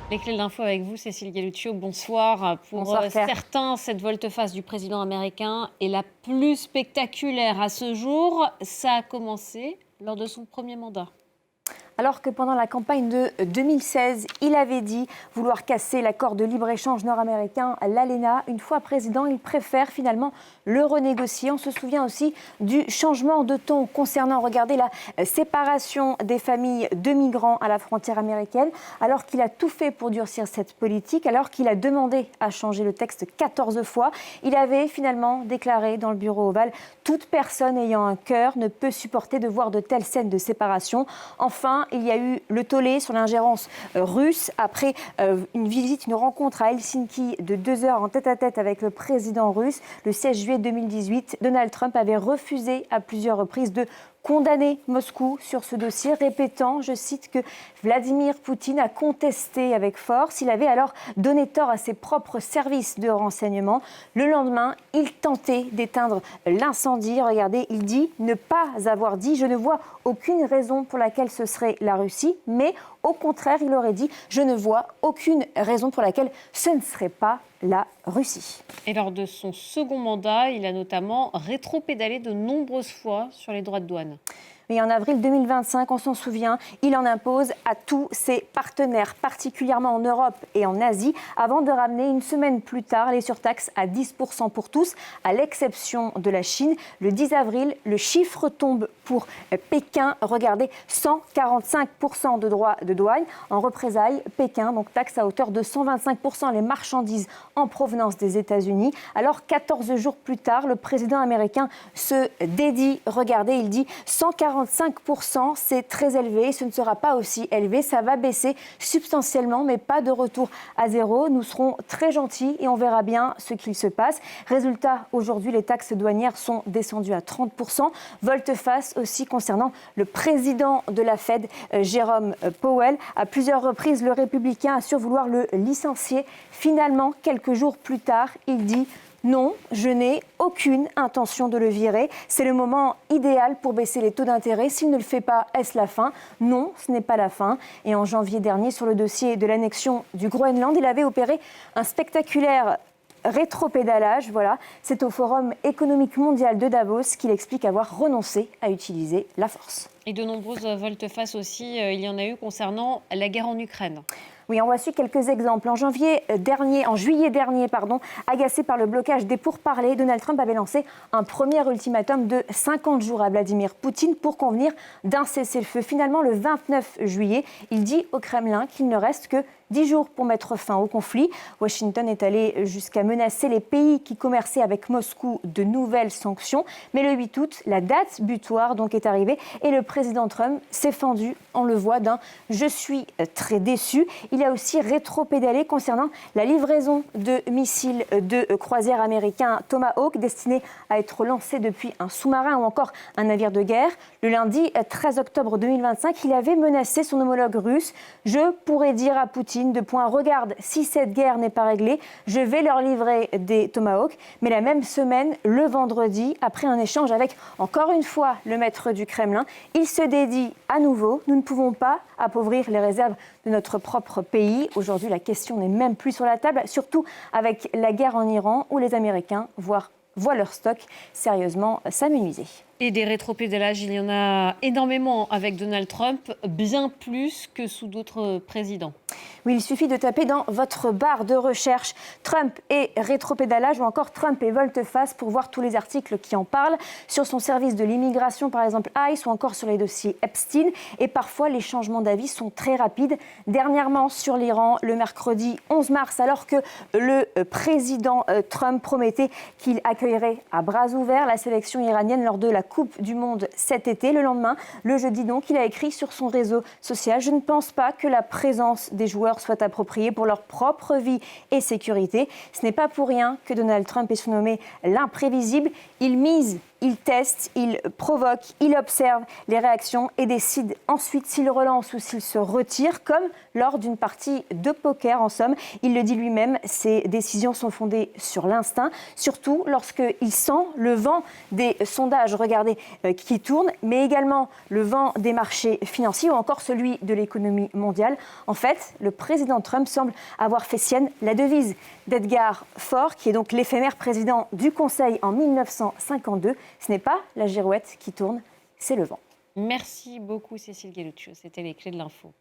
Les clés de l'info avec vous, Cécile Galluccio, bonsoir. Pour Bonsoir Claire. certains, cette volte-face du président américain est la plus spectaculaire à ce jour. Ça a commencé lors de son premier mandat. Alors que pendant la campagne de 2016, il avait dit vouloir casser l'accord de libre-échange nord-américain, l'ALENA. Une fois président, il préfère finalement le renégocier. On se souvient aussi du changement de ton concernant, regardez, la séparation des familles de migrants à la frontière américaine. Alors qu'il a tout fait pour durcir cette politique, alors qu'il a demandé à changer le texte 14 fois, il avait finalement déclaré dans le bureau ovale « Toute personne ayant un cœur ne peut supporter de voir de telles scènes de séparation ». Enfin, il y a eu le tollé sur l'ingérence russe après une rencontre à Helsinki de 2 heures en tête-à-tête avec le président russe. Le 16 juillet 2018, Donald Trump avait refusé à plusieurs reprises de condamner Moscou sur ce dossier, répétant, je cite, que Vladimir Poutine a contesté avec force. Il avait alors donné tort à ses propres services de renseignement. Le lendemain, il tentait d'éteindre l'incendie. Regardez, il dit ne pas avoir dit « Je ne vois aucune raison pour laquelle ce serait la Russie », mais au contraire, il aurait dit « Je ne vois aucune raison pour laquelle ce ne serait pas la Russie ». Et lors de son second mandat, il a notamment rétropédalé de nombreuses fois sur les droits de douane. Mais en avril 2025, on s'en souvient, il en impose à tous ses partenaires, particulièrement en Europe et en Asie, avant de ramener une semaine plus tard les surtaxes à 10% pour tous, à l'exception de la Chine. Le 10 avril, le chiffre tombe pour Pékin. Regardez, 145% de droits de douane. En représailles, Pékin donc taxe à hauteur de 125% les marchandises en provenance des États-Unis. Alors, 14 jours plus tard, le président américain se dédie. Regardez, il dit 145%, c'est très élevé, ce ne sera pas aussi élevé, ça va baisser substantiellement, mais pas de retour à zéro. Nous serons très gentils et on verra bien ce qu'il se passe. Résultat, aujourd'hui, les taxes douanières sont descendues à 30%. Volte-face aussi concernant le président de la Fed, Jérôme Powell. À plusieurs reprises, le républicain assure vouloir le licencier. Finalement, quelques jours plus tard, il dit « Non, je n'ai aucune intention de le virer. C'est le moment idéal pour baisser les taux d'intérêt. S'il ne le fait pas, est-ce la fin ? Non, ce n'est pas la fin. » Et en janvier dernier, sur le dossier de l'annexion du Groenland, il avait opéré un spectaculaire rétropédalage. Voilà, c'est au Forum économique mondial de Davos qu'il explique avoir renoncé à utiliser la force. Et de nombreuses volte-face aussi, il y en a eu concernant la guerre en Ukraine. Oui, en voici quelques exemples. En juillet dernier, agacé par le blocage des pourparlers, Donald Trump avait lancé un premier ultimatum de 50 jours à Vladimir Poutine pour convenir d'un cessez-le-feu. Finalement, le 29 juillet, il dit au Kremlin qu'il ne reste que 10 jours pour mettre fin au conflit. Washington est allé jusqu'à menacer les pays qui commerçaient avec Moscou de nouvelles sanctions. Mais le 8 août, la date butoir donc est arrivée et le président Trump s'est fendu, on le voit, d'un « je suis très déçu ». Il a aussi rétropédalé concernant la livraison de missiles de croisière américains Tomahawk destinés à être lancés depuis un sous-marin ou encore un navire de guerre. Le lundi 13 octobre 2025, il avait menacé son homologue russe « Je pourrais dire à Poutine regarde, si cette guerre n'est pas réglée, je vais leur livrer des Tomahawks ». Mais la même semaine, le vendredi, après un échange avec, encore une fois, le maître du Kremlin, il se dédie à nouveau « Nous ne pouvons pas appauvrir les réserves de notre propre pays ». Aujourd'hui, la question n'est même plus sur la table, surtout avec la guerre en Iran, où les Américains voient leur stock sérieusement s'amenuiser. Et des rétropédalages, il y en a énormément avec Donald Trump, bien plus que sous d'autres présidents. Oui, il suffit de taper dans votre barre de recherche Trump et rétropédalage ou encore Trump et volte-face pour voir tous les articles qui en parlent sur son service de l'immigration, par exemple ICE, ou encore sur les dossiers Epstein. Et parfois, les changements d'avis sont très rapides. Dernièrement, sur l'Iran, le mercredi 11 mars, alors que le président Trump promettait qu'il accueillerait à bras ouverts la sélection iranienne lors de la Coupe du Monde cet été. Le lendemain, le jeudi donc, il a écrit sur son réseau social « Je ne pense pas que la présence des joueurs soit appropriée pour leur propre vie et sécurité. Ce n'est pas pour rien que Donald Trump est surnommé l'imprévisible. Il mise il teste, il provoque, il observe les réactions et décide ensuite s'il relance ou s'il se retire, comme lors d'une partie de poker en somme. Il le dit lui-même, ses décisions sont fondées sur l'instinct, surtout lorsqu'il sent le vent des sondages, regardez, qui tournent, mais également le vent des marchés financiers ou encore celui de l'économie mondiale. En fait, le président Trump semble avoir fait sienne la devise d'Edgar Faure, qui est donc l'éphémère président du Conseil en 1952. Ce n'est pas la girouette qui tourne, c'est le vent. Merci beaucoup Cécile Guelluccio, c'était les clés de l'info.